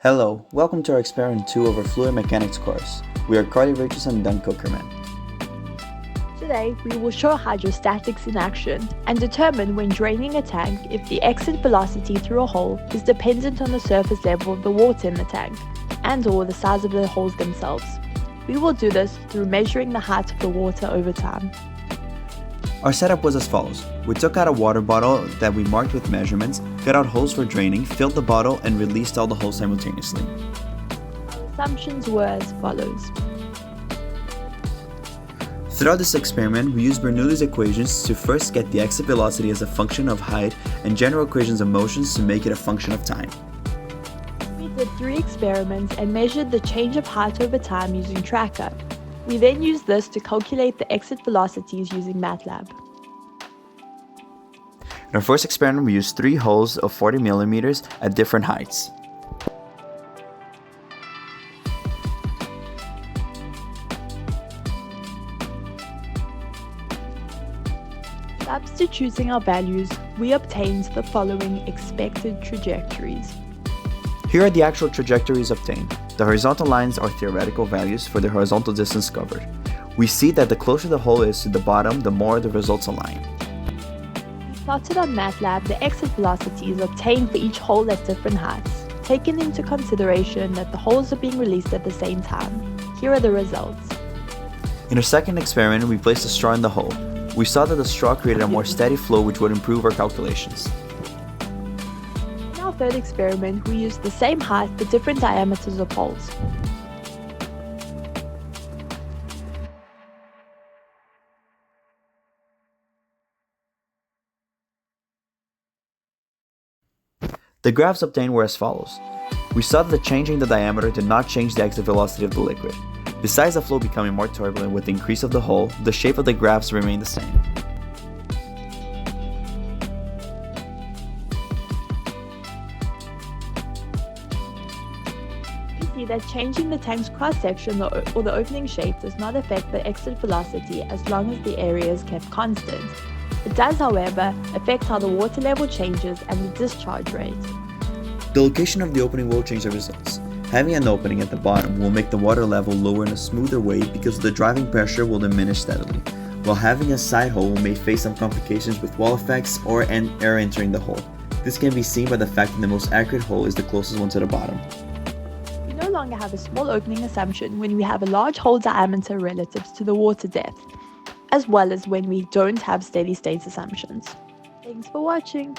Hello, welcome to our Experiment 2 of our Fluid Mechanics course. We are Carly, Rachelson, and Cukierman. Today, we will show hydrostatics in action and determine when draining a tank if the exit velocity through a hole is dependent on the surface level of the water in the tank and/or the size of the holes themselves. We will do this through measuring the height of the water over time. Our setup was as follows. We took out a water bottle that we marked with measurements, cut out holes for draining, filled the bottle, and released all the holes simultaneously. Our assumptions were as follows. Throughout this experiment, we used Bernoulli's equations to first get the exit velocity as a function of height and general equations of motions to make it a function of time. We did 3 experiments and measured the change of height over time using Tracker. We then used this to calculate the exit velocities using MATLAB. In our first experiment, we used 3 holes of 40 millimeters at different heights. Substituting our values, we obtained the following expected trajectories. Here are the actual trajectories obtained. The horizontal lines are theoretical values for the horizontal distance covered. We see that the closer the hole is to the bottom, the more the results align. We plotted on MATLAB the exit velocities obtained for each hole at different heights, taking into consideration that the holes are being released at the same time. Here are the results. In our second experiment, we placed a straw in the hole. We saw that the straw created a more steady flow, which would improve our calculations. In our third experiment, we used the same height but different diameters of holes. The graphs obtained were as follows. We saw that changing the diameter did not change the exit velocity of the liquid. Besides the flow becoming more turbulent with the increase of the hole, the shape of the graphs remained the same. We see that changing the tank's cross-section or the opening shape does not affect the exit velocity as long as the area is kept constant. It does, however, affect how the water level changes and the discharge rate. The location of the opening will change the results. Having an opening at the bottom will make the water level lower in a smoother way because the driving pressure will diminish steadily, while having a side hole may face some complications with wall effects or air entering the hole. This can be seen by the fact that the most accurate hole is the closest one to the bottom. We no longer have a small opening assumption when we have a large hole diameter relative to the water depth, as well as when we don't have steady state assumptions. Thanks for watching.